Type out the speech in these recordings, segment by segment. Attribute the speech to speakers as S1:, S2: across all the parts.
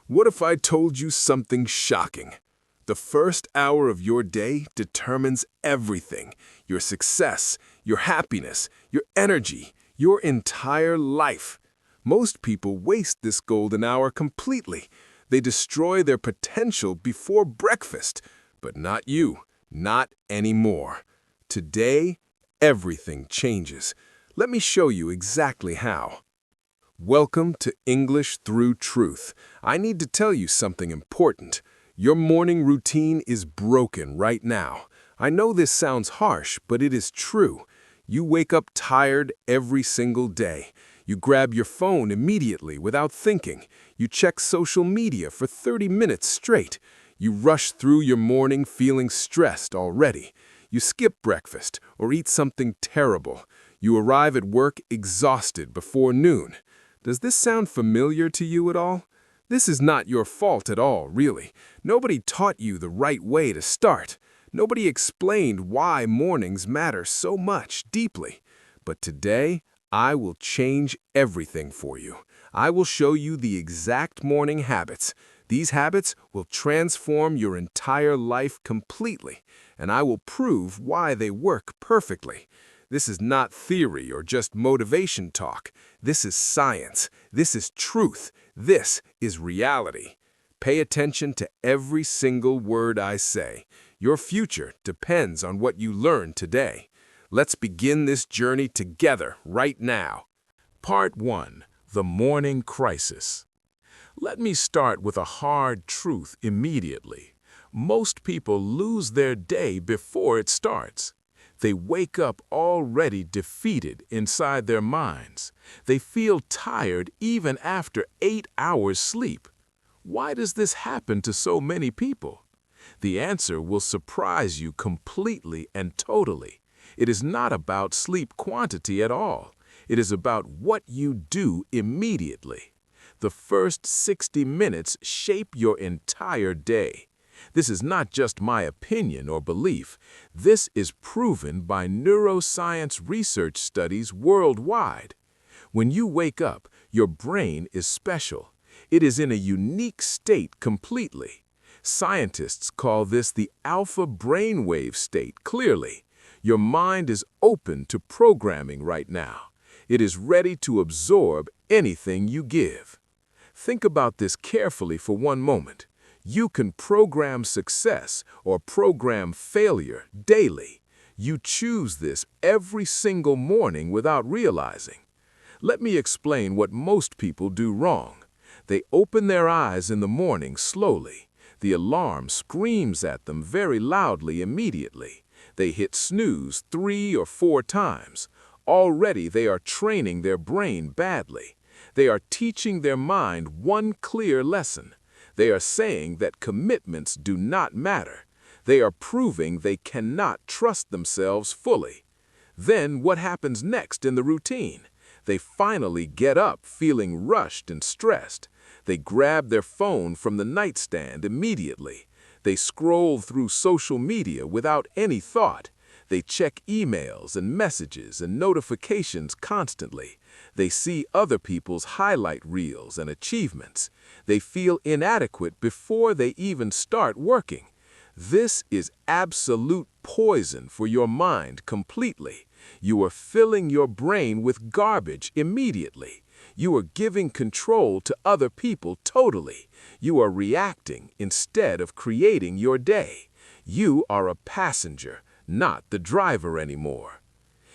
S1: What if I told you something shocking? The first hour of your day determines everything: your success, your happiness, your energy, your entire life. Most people waste this golden hour completely. They destroy their potential before breakfast. But not you, not anymore. Today, everything changes. Let me show you exactly how. Welcome to English Through Truth. I need to tell you something important. Your morning routine is broken right now. I know this sounds harsh, but it is true. You wake up tired every single day. You grab your phone immediately without thinking. You check social media for 30 minutes straight. You rush through your morning feeling stressed already. You skip breakfast or eat something terrible. You arrive at work exhausted before noon. Does this sound familiar to you at all? This is not your fault at all, really. Nobody taught you the right way to start. Nobody explained why mornings matter so much deeply. But today, I will change everything for you. I will show you the exact morning habits. These habits will transform your entire life completely, and I will prove why they work perfectly. This is not theory or just motivation talk. This is science. This is truth. This is reality. Pay attention to every single word I say. Your future depends on what you learn today. Let's begin this journey together right now.
S2: Part 1. The Morning Crisis. Let me start with a hard truth immediately. Most people lose their day before it starts. They wake up already defeated inside their minds. They feel tired even after 8 hours sleep. Why does this happen to so many people? The answer will surprise you completely and totally. It is not about sleep quantity at all. It is about what you do immediately. The first 60 minutes shape your entire day. This is not just my opinion or belief. This is proven by neuroscience research studies worldwide. When you wake up, your brain is special. It is in a unique state completely. Scientists call this the alpha brainwave state clearly. Your mind is open to programming right now. It is ready to absorb anything you give. Think about this carefully for one moment. You can program success or program failure daily. You choose this every single morning without realizing. Let me explain what most people do wrong. They open their eyes in the morning slowly. The alarm screams at them very loudly immediately. They hit snooze 3 or 4 times. Already they are training their brain badly. They are teaching their mind one clear lesson. They are saying that commitments do not matter. They are proving they cannot trust themselves fully. Then what happens next in the routine? They finally get up feeling rushed and stressed. They grab their phone from the nightstand immediately. They scroll through social media without any thought. They check emails and messages and notifications constantly. They see other people's highlight reels and achievements. They feel inadequate before they even start working. This is absolute poison for your mind completely. You are filling your brain with garbage immediately. You are giving control to other people totally. You are reacting instead of creating your day. You are a passenger, not the driver anymore.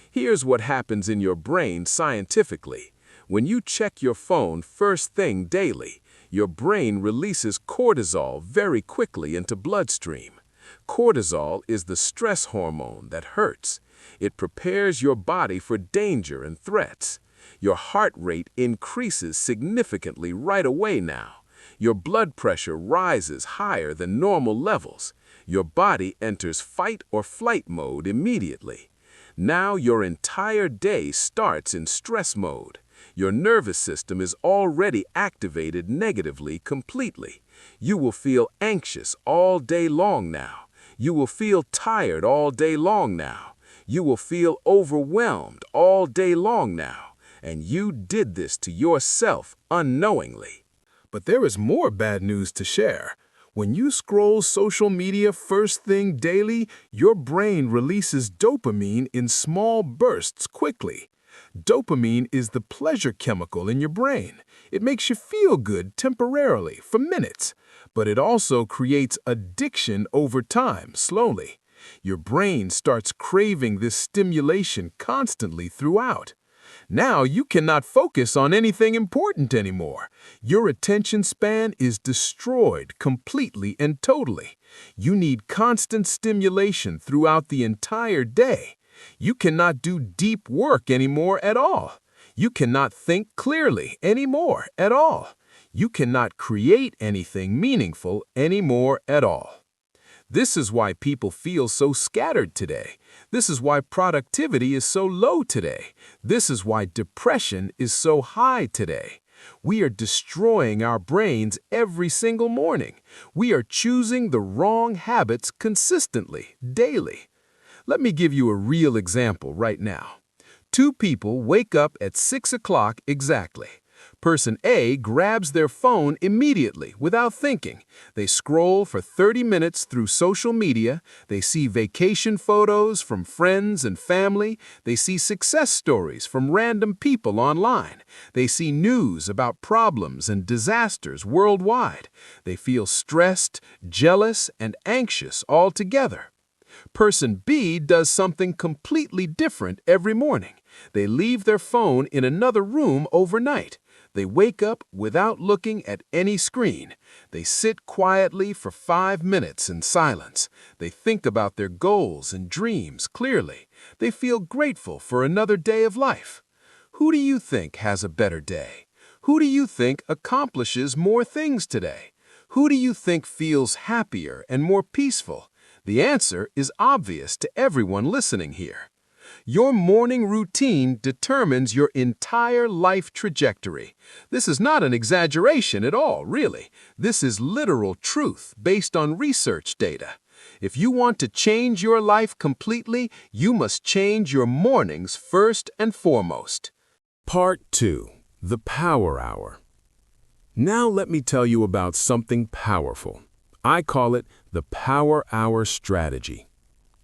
S2: Here's what happens in your brain scientifically. When you check your phone first thing daily, your brain releases cortisol very quickly into bloodstream. Cortisol is the stress hormone that hurts. It prepares your body for danger and threats. Your heart rate increases significantly right away now. Your blood pressure rises higher than normal levels. Your body enters fight or flight mode immediately. Now your entire day starts in stress mode. Your nervous system is already activated negatively completely. You will feel anxious all day long now. You will feel tired all day long now. You will feel overwhelmed all day long now. And you did this to yourself unknowingly.
S1: But there is more bad news to share. When you scroll social media first thing daily, your brain releases dopamine in small bursts quickly. Dopamine is the pleasure chemical in your brain. It makes you feel good temporarily, for minutes. But it also creates addiction over time, slowly. Your brain starts craving this stimulation constantly throughout. Now you cannot focus on anything important anymore. Your attention span is destroyed completely and totally. You need constant stimulation throughout the entire day. You cannot do deep work anymore at all. You cannot think clearly anymore at all. You cannot create anything meaningful anymore at all. This is why people feel so scattered today. This is why productivity is so low today. This is why depression is so high today. We are destroying our brains every single morning. We are choosing the wrong habits consistently, daily. Let me give you a real example right now. Two people wake up at 6 o'clock exactly. Person A grabs their phone immediately, without thinking. They scroll for 30 minutes through social media. They see vacation photos from friends and family. They see success stories from random people online. They see news about problems and disasters worldwide. They feel stressed, jealous, and anxious all together. Person B does something completely different every morning. They leave their phone in another room overnight. They wake up without looking at any screen. They sit quietly for 5 minutes in silence. They think about their goals and dreams clearly. They feel grateful for another day of life. Who do you think has a better day? Who do you think accomplishes more things today? Who do you think feels happier and more peaceful? The answer is obvious to everyone listening here. Your morning routine determines your entire life trajectory. This is not an exaggeration at all, really. This is literal truth based on research data. If you want to change your life completely, you must change your mornings first and foremost.
S2: Part 2. The Power Hour. Now let me tell you about something powerful. I call it the Power Hour strategy.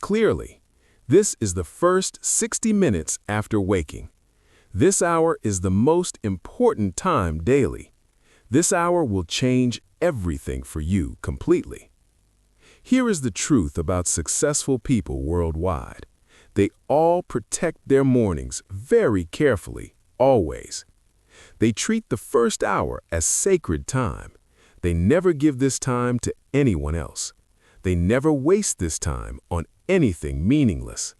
S2: Clearly, this is the first 60 minutes after waking. This hour is the most important time daily. This hour will change everything for you completely. Here is the truth about successful people worldwide. They all protect their mornings very carefully, always. They treat the first hour as sacred time. They never give this time to anyone else. They never waste this time on anything meaningless.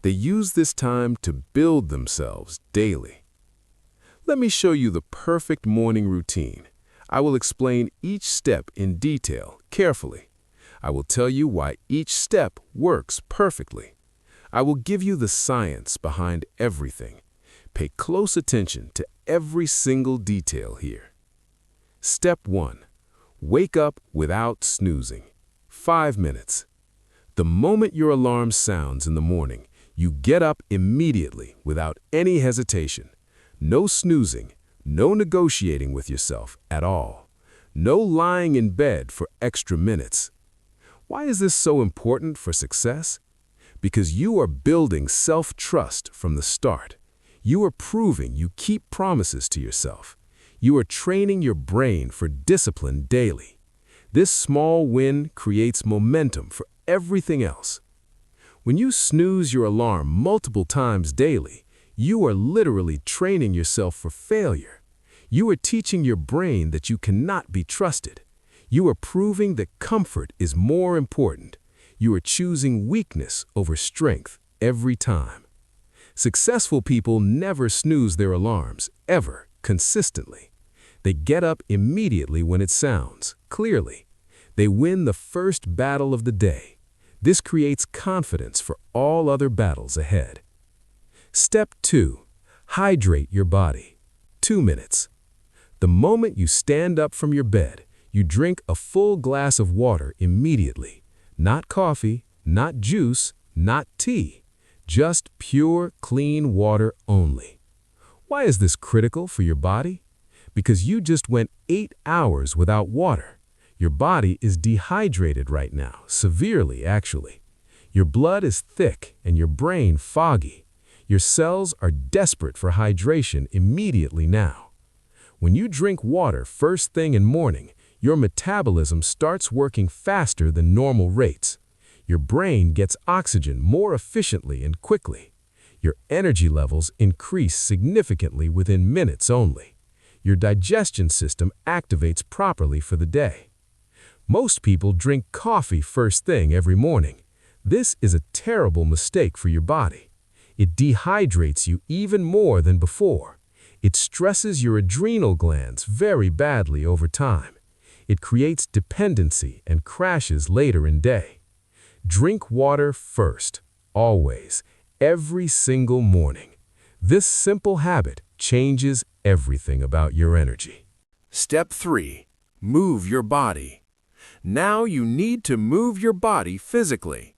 S2: They use this time to build themselves daily. Let me show you the perfect morning routine. I will explain each step in detail, carefully. I will tell you why each step works perfectly. I will give you the science behind everything. Pay close attention to every single detail here. Step 1. Wake up without snoozing. 5 minutes. The moment your alarm sounds in the morning, you get up immediately without any hesitation. No snoozing, no negotiating with yourself at all. No lying in bed for extra minutes. Why is this so important for success? Because you are building self-trust from the start. You are proving you keep promises to yourself. You are training your brain for discipline daily. This small win creates momentum for everything else. When you snooze your alarm multiple times daily, you are literally training yourself for failure. You are teaching your brain that you cannot be trusted. You are proving that comfort is more important. You are choosing weakness over strength every time. Successful people never snooze their alarms, ever, consistently. They get up immediately when it sounds, clearly. They win the first battle of the day. This creates confidence for all other battles ahead. Step 2. Hydrate your body. 2 minutes. The moment you stand up from your bed, you drink a full glass of water immediately. Not coffee, not juice, not tea. Just pure, clean water only. Why is this critical for your body?
S3: because you just went 8 hours without water. Your body is dehydrated right now, severely actually. Your blood is thick and your brain foggy. Your cells are desperate for hydration immediately now. When you drink water first thing in morning, your metabolism starts working faster than normal rates. Your brain gets oxygen more efficiently and quickly. Your energy levels increase significantly within minutes only. Your digestion system activates properly for the day. Most people drink coffee first thing every morning. This is a terrible mistake for your body. It dehydrates you even more than before. It stresses your adrenal glands very badly over time. It creates dependency and crashes later in day. Drink water first, always, every single morning. This simple habit changes everything about your energy.
S1: Step 3. Move your body. Now you need to move your body physically.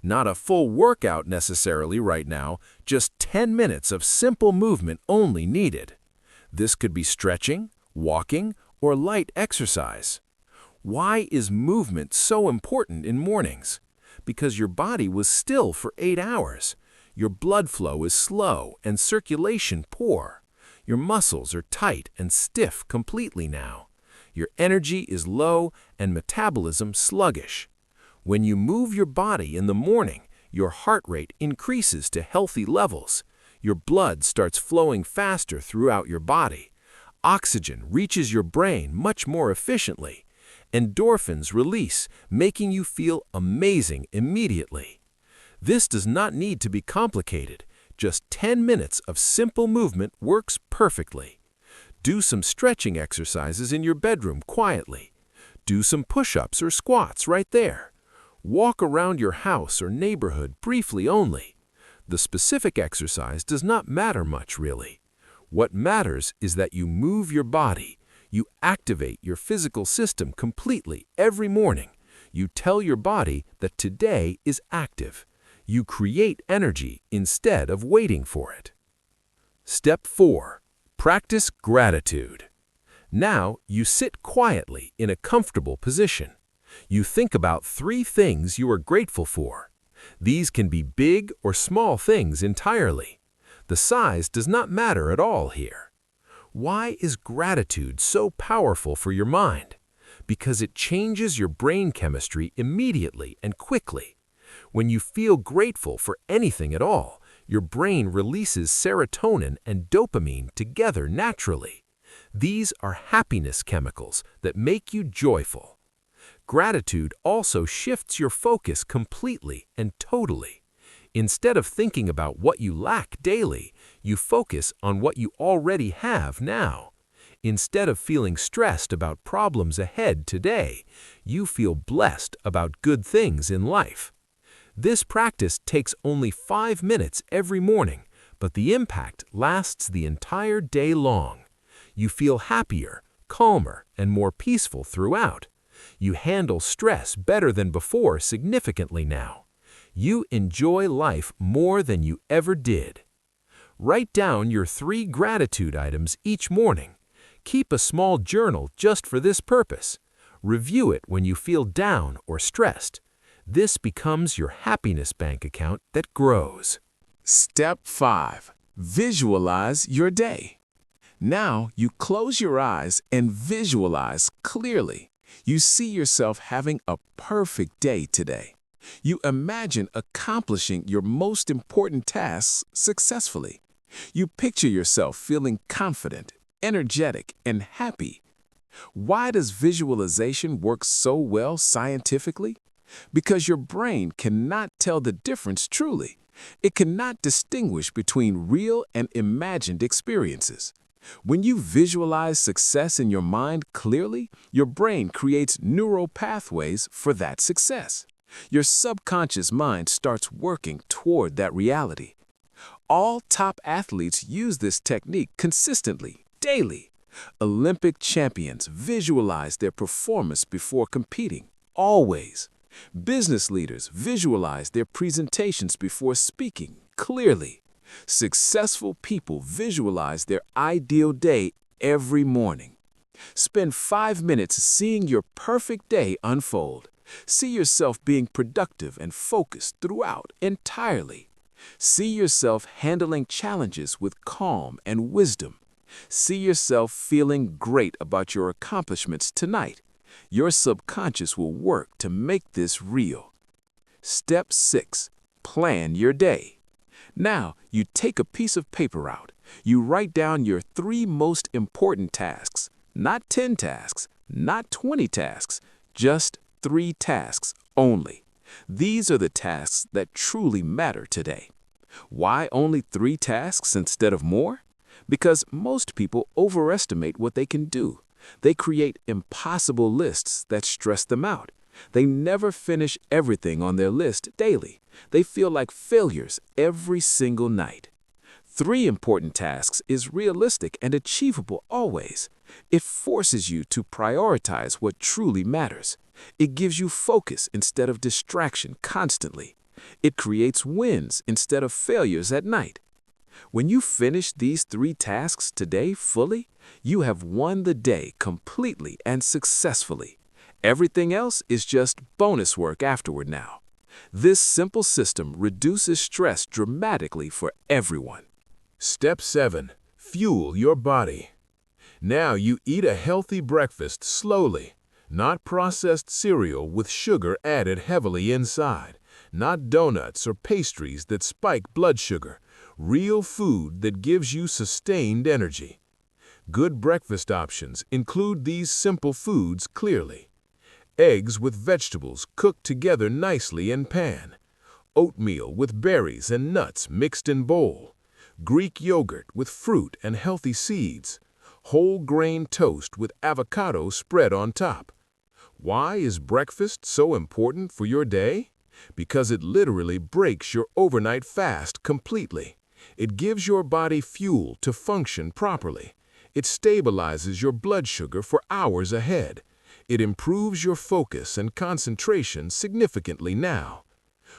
S1: Not a full workout necessarily right now, just 10 minutes of simple movement only needed. This could be stretching, walking, or light exercise. Why is movement so important in mornings? Because your body was still for 8 hours. Your blood flow is slow and circulation poor. Your muscles are tight and stiff completely now. Your energy is low and metabolism sluggish. When you move your body in the morning, your heart rate increases to healthy levels. Your blood starts flowing faster throughout your body. Oxygen reaches your brain much more efficiently. Endorphins release, making you feel amazing immediately. This does not need to be complicated. Just 10 minutes of simple movement works perfectly. Do some stretching exercises in your bedroom quietly. Do some push-ups or squats right there. Walk around your house or neighborhood briefly only. The specific exercise does not matter much, really. What matters is that you move your body. You activate your physical system completely every morning. You tell your body that today is active. You create energy instead of waiting for it. Step 4. Practice gratitude. Now you sit quietly in a comfortable position. You think about 3 things you are grateful for. These can be big or small things entirely. The size does not matter at all here. Why is gratitude so powerful for your mind? Because it changes your brain chemistry immediately and quickly. When you feel grateful for anything at all, your brain releases serotonin and dopamine together naturally. These are happiness chemicals that make you joyful. Gratitude also shifts your focus completely and totally. Instead of thinking about what you lack daily, you focus on what you already have now. Instead of feeling stressed about problems ahead today, you feel blessed about good things in life. This practice takes only 5 minutes every morning, but the impact lasts the entire day long. You feel happier, calmer, and more peaceful throughout. You handle stress better than before significantly now. You enjoy life more than you ever did. Write down your 3 gratitude items each morning. Keep a small journal just for this purpose. Review it when you feel down or stressed. This becomes your happiness bank account that grows.
S2: Step 5. Visualize your day. Now you close your eyes and visualize clearly. You see yourself having a perfect day today. You imagine accomplishing your most important tasks successfully. You picture yourself feeling confident, energetic, and happy. Why does visualization work so well scientifically? Because your brain cannot tell the difference truly. It cannot distinguish between real and imagined experiences. When you visualize success in your mind clearly, your brain creates neural pathways for that success. Your subconscious mind starts working toward that reality. All top athletes use this technique consistently, daily. Olympic champions visualize their performance before competing, always. Business leaders visualize their presentations before speaking, clearly. Successful people visualize their ideal day every morning. Spend 5 minutes seeing your perfect day unfold. See yourself being productive and focused throughout entirely. See yourself handling challenges with calm and wisdom. See yourself feeling great about your accomplishments tonight. Your subconscious will work to make this real. Step 6. Plan your day. Now, you take a piece of paper out. You write down your 3 most important tasks. Not 10 tasks, not 20 tasks, just 3 tasks only. These are the tasks that truly matter today. Why only 3 tasks instead of more? Because most people overestimate what they can do. They create impossible lists that stress them out. They never finish everything on their list daily. They feel like failures every single night. 3 important tasks is realistic and achievable always. It forces you to prioritize what truly matters. It gives you focus instead of distraction constantly. It creates wins instead of failures at night. When you finish these 3 tasks today fully, you have won the day completely and successfully. Everything else is just bonus work afterward now. This simple system reduces stress dramatically for everyone.
S1: Step 7. Fuel your body. Now you eat a healthy breakfast slowly, not processed cereal with sugar added heavily inside, not donuts or pastries that spike blood sugar, real food that gives you sustained energy. Good breakfast options include these simple foods clearly. Eggs with vegetables cooked together nicely in pan. Oatmeal with berries and nuts mixed in bowl. Greek yogurt with fruit and healthy seeds. Whole grain toast with avocado spread on top. Why is breakfast so important for your day? Because it literally breaks your overnight fast completely. It gives your body fuel to function properly. It stabilizes your blood sugar for hours ahead. It improves your focus and concentration significantly now.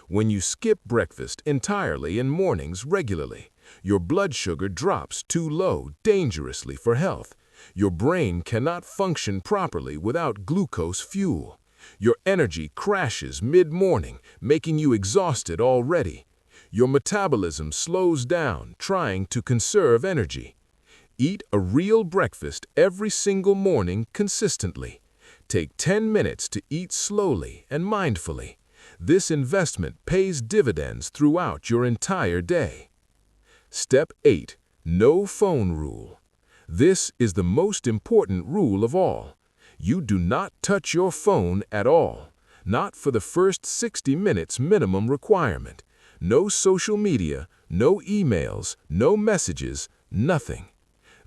S1: When you skip breakfast entirely in mornings regularly, your blood sugar drops too low dangerously for health. Your brain cannot function properly without glucose fuel. Your energy crashes mid-morning, making you exhausted already. Your metabolism slows down, trying to conserve energy. Eat a real breakfast every single morning consistently. Take 10 minutes to eat slowly and mindfully. This investment pays dividends throughout your entire day. Step 8. No phone rule. This is the most important rule of all. You do not touch your phone at all. Not for the first 60 minutes minimum requirement. No social media, no emails, no messages, nothing.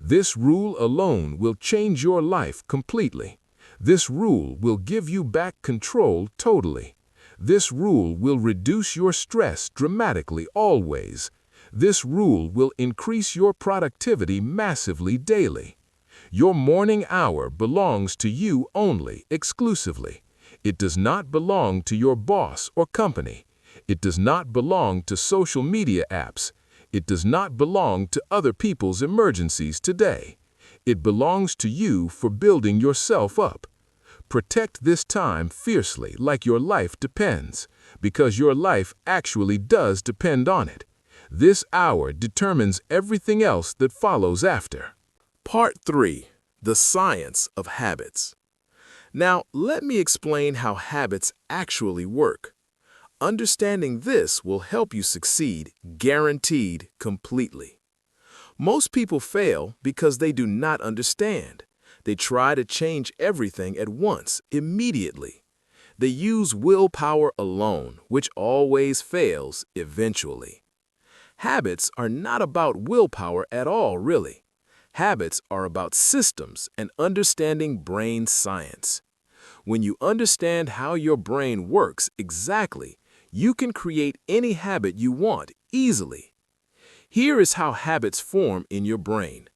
S1: This rule alone will change your life completely. This rule will give you back control totally. This rule will reduce your stress dramatically always. This rule will increase your productivity massively daily. Your morning hour belongs to you only, exclusively. It does not belong to your boss or company. It does not belong to social media apps. It does not belong to other people's emergencies today. It belongs to you for building yourself up. Protect this time fiercely like your life depends, because your life actually does depend on it. This hour determines everything else that follows after. Part 3. The Science of Habits. Now, let me explain how habits actually work. Understanding this will help you succeed, guaranteed, completely. Most people fail because they do not understand. They try to change everything at once, immediately. They use willpower alone, which always fails eventually. Habits are not about willpower at all, really. Habits are about systems and understanding brain science. When you understand how your brain works exactly, you can create any habit you want easily. Here is how habits form in your brain.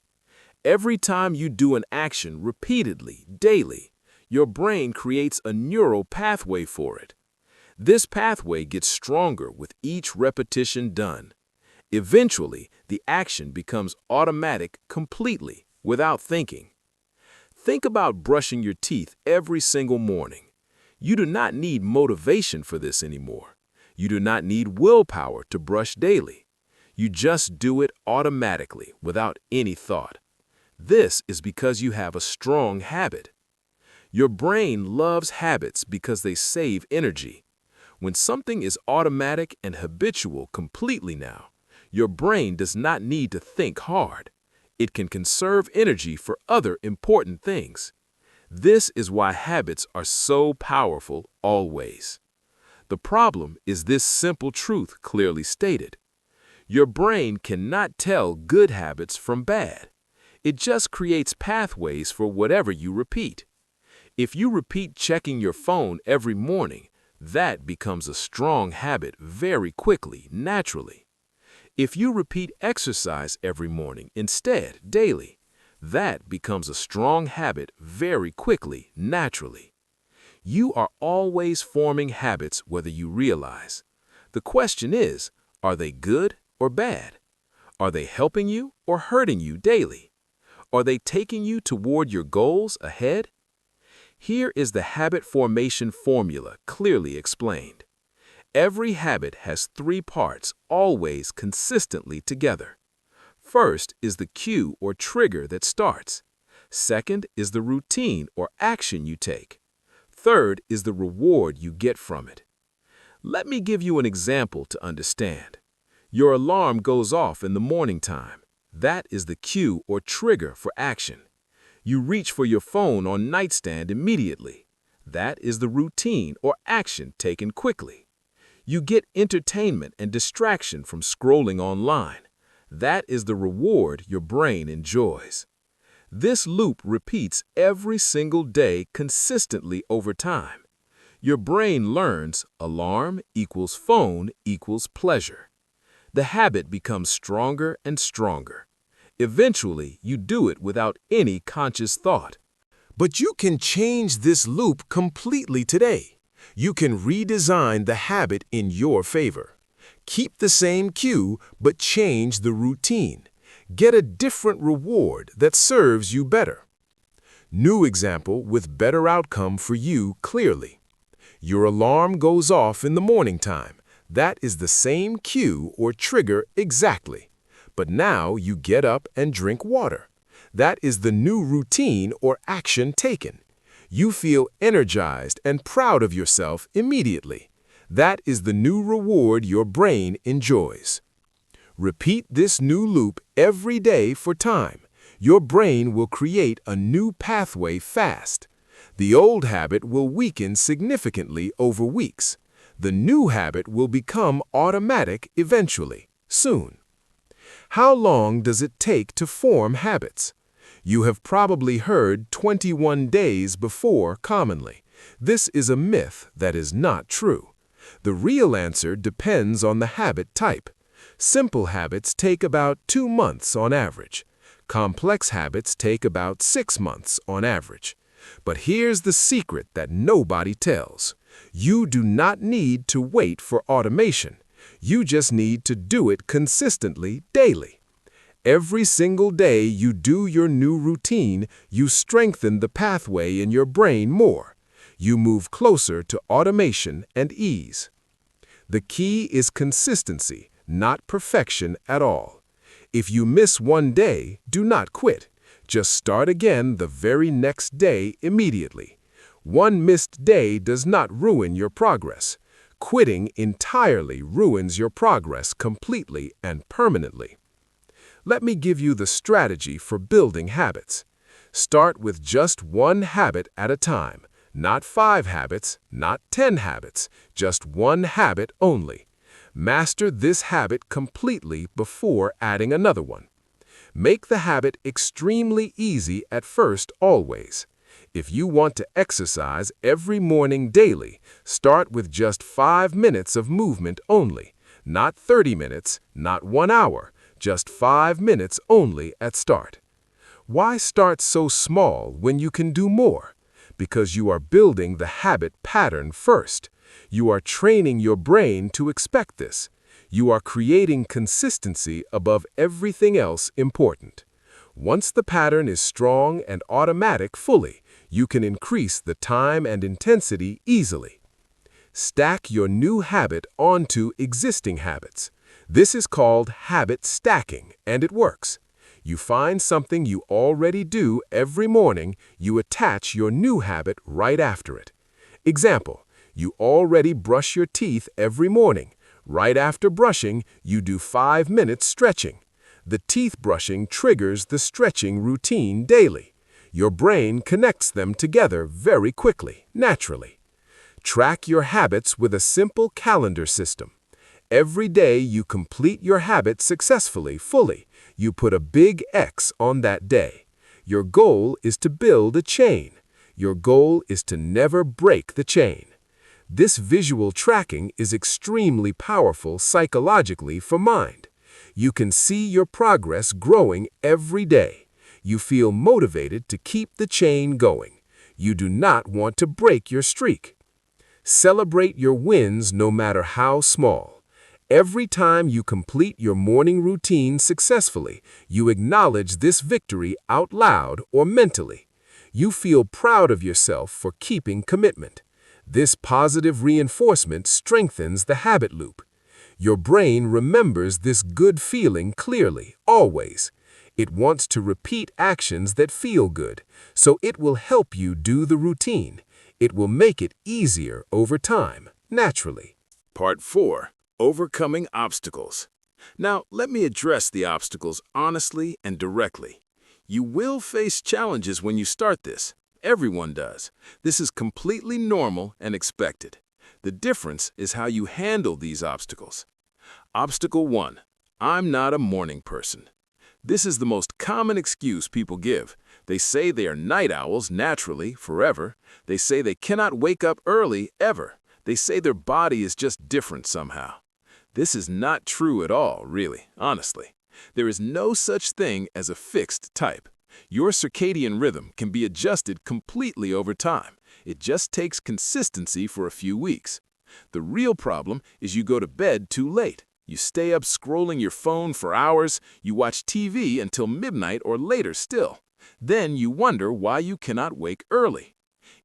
S1: Every time you do an action repeatedly, daily, your brain creates a neural pathway for it. This pathway gets stronger with each repetition done. Eventually, the action becomes automatic completely.
S2: without thinking. Think about brushing your teeth every single morning. You do not need motivation for this anymore. You do not need willpower to brush daily. You just do it automatically without any thought. This is because you have a strong habit. Your brain loves habits because they save energy. When something is automatic and habitual completely now, your brain does not need to think hard. It can conserve energy for other important things. This is why habits are so powerful always. The problem is this simple truth clearly stated. Your brain cannot tell good habits from bad. It just creates pathways for whatever you repeat. If you repeat checking your phone every morning, that becomes a strong habit very quickly, naturally. If you repeat exercise every morning instead, daily, that becomes a strong habit very quickly, naturally. You are always forming habits whether you realize. The question is, are they good or bad? Are they helping you or hurting you daily? Are they taking you toward your goals ahead? Here is the habit formation formula clearly explained. Every habit has three parts always consistently together. First is the cue or trigger that starts. Second is the routine or action you take. Third is the reward you get from it. Let me give you an example to understand. Your alarm goes off in the morning time. That is the cue or trigger for action. You reach for your phone on nightstand immediately. That is the routine or action taken quickly. You get entertainment and distraction from scrolling online. That is the reward your brain enjoys. This loop repeats every single day consistently over time. Your brain learns alarm equals phone equals pleasure. The habit becomes stronger and stronger. Eventually, you do it without any conscious thought.
S3: But you can change this loop completely today. You can redesign the habit in your favor. Keep the same cue, but change the routine. Get a different reward that serves you better. New example with better outcome for you clearly. Your alarm goes off in the morning time. That is the same cue or trigger exactly. But now you get up and drink water. That is the new routine or action taken. You feel energized and proud of yourself immediately. That is the new reward your brain enjoys. Repeat this new loop every day for time. Your brain will create a new pathway fast. The old habit will weaken significantly over weeks. The new habit will become automatic eventually, soon. How long does it take to form habits? You have probably heard 21 days before commonly. This is a myth that is not true. The real answer depends on the habit type. Simple habits take about 2 months on average. Complex habits take about 6 months on average. But here's the secret that nobody tells. You do not need to wait for automation. You just need to do it consistently daily. Every single day you do your new routine, you strengthen the pathway in your brain more. You move closer to automation and ease. The key is consistency, not perfection at all. If you miss one day, do not quit. Just start again the very next day immediately. One missed day does not ruin your progress. Quitting entirely ruins your progress completely and permanently. Let me give you the strategy for building habits. Start with just one habit at a time. Not 5 habits, not 10 habits, just one habit only. Master this habit completely before adding another one. Make the habit extremely easy at first always. If you want to exercise every morning daily, start with just 5 minutes of movement only. Not 30 minutes, not 1 hour, just 5 minutes only at start. Why start so small when you can do more? Because you are building the habit pattern first. You are training your brain to expect this. You are creating consistency above everything else important.
S1: Once the pattern is strong and automatic fully, you can increase the time and intensity easily. Stack your new habit onto existing habits. This is called habit stacking, and it works. You find something you already do every morning, you attach your new habit right after it. Example, you already brush your teeth every morning. Right after brushing, you do 5 minutes stretching. The teeth brushing triggers the stretching routine daily. Your brain connects them together very quickly, naturally. Track your habits with a simple calendar system. Every day you complete your habit successfully, fully. You put a big X on that day. Your goal is to build a chain. Your goal is to never break the chain. This visual tracking is extremely powerful psychologically for mind. You can see your progress growing every day. You feel motivated to keep the chain going. You do not want to break your streak. Celebrate your wins no matter how small. Every time you complete your morning routine successfully, you acknowledge this victory out loud or mentally. You feel proud of yourself for keeping commitment. This positive reinforcement strengthens the habit loop. Your brain remembers this good feeling clearly, always. It wants to repeat actions that feel good, so it will help you do the routine. It will make it easier over time, naturally.
S2: Part 4. Overcoming obstacles. Now, let me address the obstacles honestly and directly. You will face challenges when you start this. Everyone does. This is completely normal and expected. The difference is how you handle these obstacles. Obstacle 1. I'm not a morning person. This is the most common excuse people give. They say they are night owls naturally, forever. They say they cannot wake up early, ever. They say their body is just different somehow. This is not true at all, really, honestly. There is no such thing as a fixed type. Your circadian rhythm can be adjusted completely over time. It just takes consistency for a few weeks. The real problem is you go to bed too late. You stay up scrolling your phone for hours. You watch TV until midnight or later still. Then you wonder why you cannot wake early.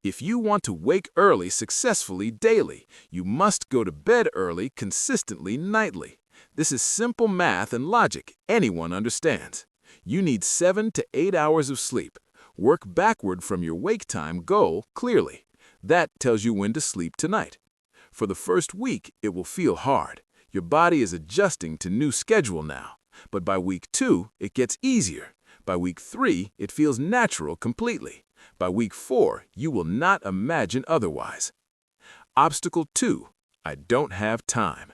S2: If you want to wake early successfully daily, you must go to bed early consistently nightly. This is simple math and logic anyone understands. You need 7 to 8 hours of sleep. Work backward from your wake time goal clearly. That tells you when to sleep tonight. For the first week, it will feel hard. Your body is adjusting to new schedule now. But by week 2, it gets easier. By week 3, it feels natural completely. By week 4, you will not imagine otherwise. Obstacle 2. I don't have time.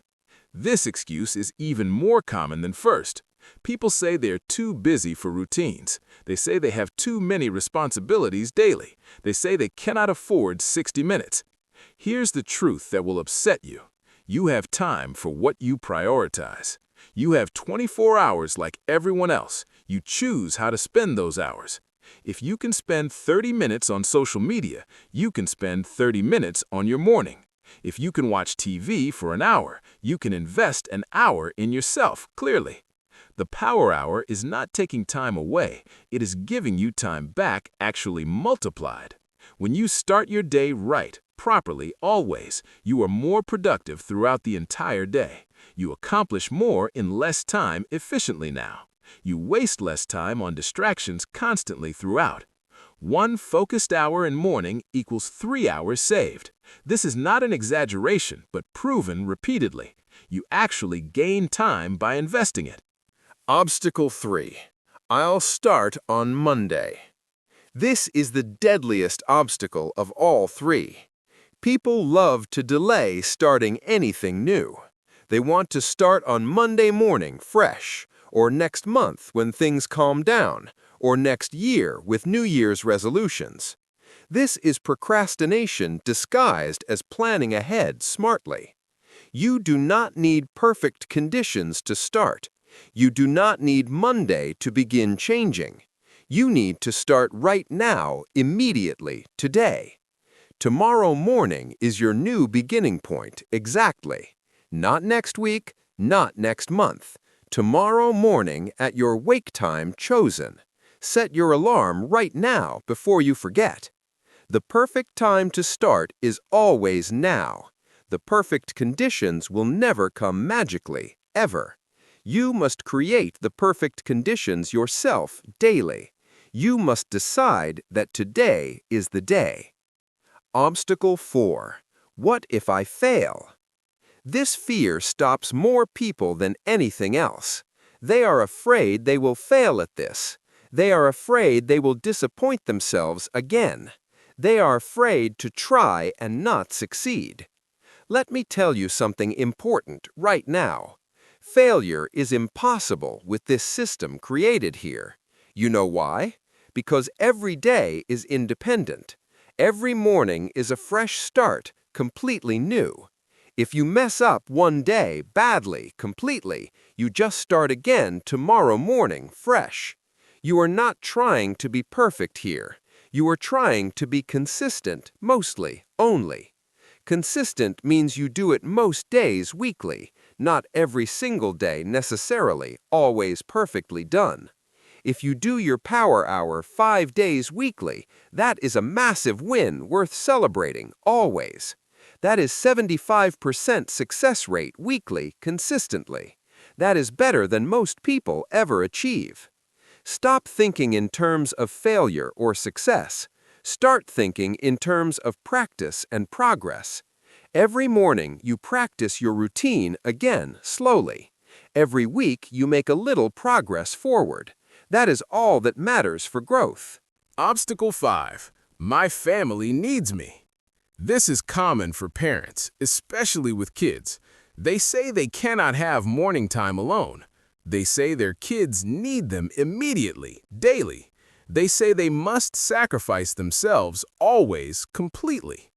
S2: This excuse is even more common than first. People say they are too busy for routines. They say they have too many responsibilities daily. They say they cannot afford 60 minutes. Here's the truth that will upset you. You have time for what you prioritize. You have 24 hours like everyone else. You choose how to spend those hours. If you can spend 30 minutes on social media, you can spend 30 minutes on your morning. If you can watch TV for an hour, you can invest an hour in yourself, clearly. The power hour is not taking time away. It is giving you time back, actually multiplied. When you start your day right, properly, always, you are more productive throughout the entire day. You accomplish more in less time efficiently now. You waste less time on distractions constantly throughout. 1 focused hour in morning equals 3 hours saved. This is not an exaggeration, but proven repeatedly. You actually gain time by investing it.
S1: Obstacle 3. I'll start on Monday. This is the deadliest obstacle of all 3. People love to delay starting anything new. They want to start on Monday morning fresh, or next month when things calm down, or next year with New Year's resolutions. This is procrastination disguised as planning ahead smartly. You do not need perfect conditions to start. You do not need Monday to begin changing. You need to start right now, immediately, today. Tomorrow morning is your new beginning point, exactly. Not next week, not next month. Tomorrow morning at your wake time chosen.
S4: Set your alarm right now before you forget. The perfect time to start is always now. The perfect conditions will never come magically, ever. You must create the perfect conditions yourself daily. You must decide that today is the day. Obstacle 4. What if I fail? This fear stops more people than anything else. They are afraid they will fail at this. They are afraid they will disappoint themselves again. They are afraid to try and not succeed. Let me tell you something important right now. Failure is impossible with this system created here. You know why? Because every day is independent. Every morning is a fresh start, completely new. If you mess up one day badly, completely, you just start again tomorrow morning, fresh. You are not trying to be perfect here. You are trying to be consistent, mostly, only. Consistent means you do it most days weekly, not every single day necessarily, always perfectly done. If you do your power hour 5 days weekly, that is a massive win worth celebrating, always. That is 75% success rate weekly, consistently. That is better than most people ever achieve. Stop thinking in terms of failure or success. Start thinking in terms of practice and progress. Every morning you practice your routine again, slowly. Every week you make a little progress forward. That is all that matters for growth.
S1: Obstacle 5. My family needs me. This is common for parents, especially with kids. They say they cannot have morning time alone. They say their kids need them immediately, daily. They say they must sacrifice themselves always, completely.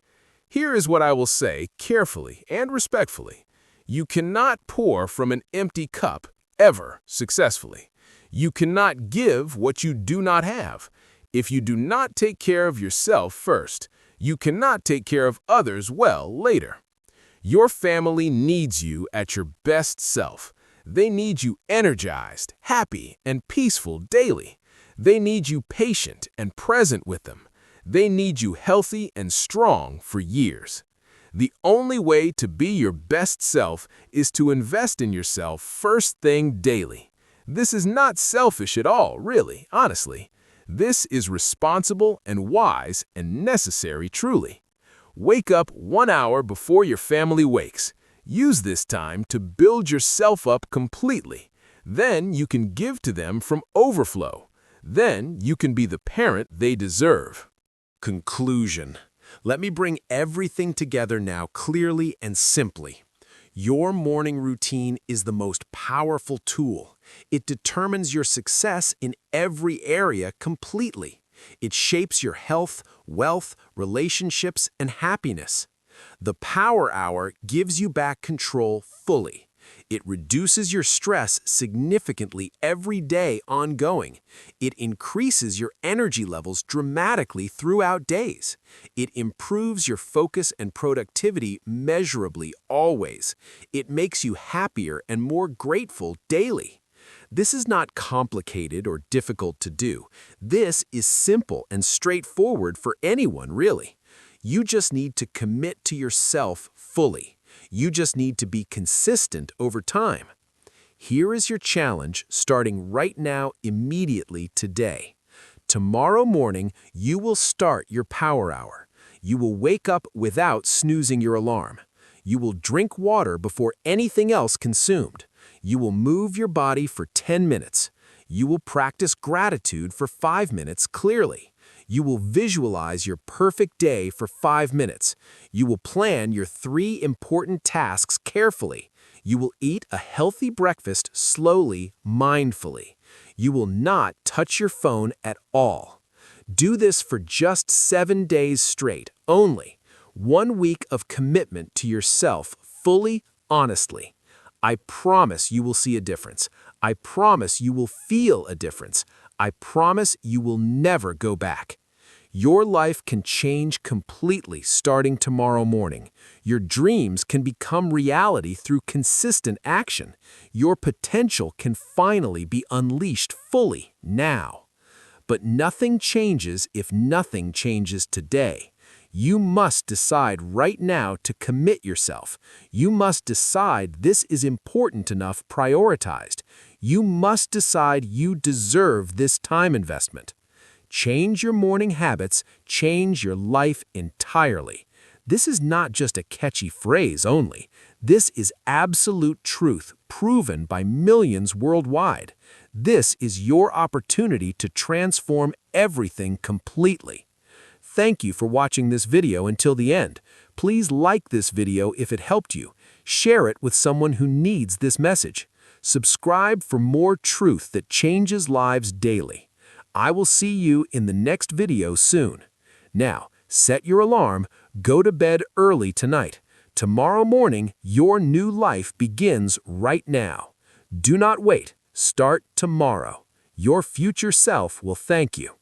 S1: Here is what I will say carefully and respectfully. You cannot pour from an empty cup, ever, successfully. You cannot give what you do not have. If you do not take care of yourself first, you cannot take care of others well later. Your family needs you at your best self. They need you energized, happy, and peaceful daily. They need you patient and present with them. They need you healthy and strong for years. The only way to be your best self is to invest in yourself first thing daily. This is not selfish at all, really, honestly. This is responsible and wise and necessary truly. Wake up 1 hour before your family wakes. Use this time to build yourself up completely. Then you can give to them from overflow. Then you can be the parent they deserve.
S3: Conclusion. Let me bring everything together now clearly and simply. Your morning routine is the most powerful tool. It determines your success in every area completely. It shapes your health, wealth, relationships, and happiness. The Power Hour gives you back control fully. It reduces your stress significantly every day ongoing. It increases your energy levels dramatically throughout days. It improves your focus and productivity measurably always. It makes you happier and more grateful daily. This is not complicated or difficult to do. This is simple and straightforward for anyone, really. You just need to commit to yourself fully. You just need to be consistent over time. Here is your challenge starting right now, immediately today. Tomorrow morning, you will start your Power Hour. You will wake up without snoozing your alarm. You will drink water before anything else consumed. You will move your body for 10 minutes. You will practice gratitude for 5 minutes clearly. You will visualize your perfect day for 5 minutes. You will plan your 3 important tasks carefully. You will eat a healthy breakfast slowly, mindfully. You will not touch your phone at all. Do this for just 7 days straight, only. 1 week of commitment to yourself, fully, honestly. I promise you will see a difference. I promise you will feel a difference. I promise you will never go back. Your life can change completely starting tomorrow morning. Your dreams can become reality through consistent action. Your potential can finally be unleashed fully now. But nothing changes if nothing changes today. You must decide right now to commit yourself. You must decide this is important enough, prioritized. You must decide you deserve this time investment. Change your morning habits, change your life entirely. This is not just a catchy phrase only. This is absolute truth proven by millions worldwide. This is your opportunity to transform everything completely. Thank you for watching this video until the end. Please like this video if it helped you. Share it with someone who needs this message. Subscribe for more truth that changes lives daily. I will see you in the next video soon. Now, set your alarm, go to bed early tonight. Tomorrow morning, your new life begins right now. Do not wait. Start tomorrow. Your future self will thank you.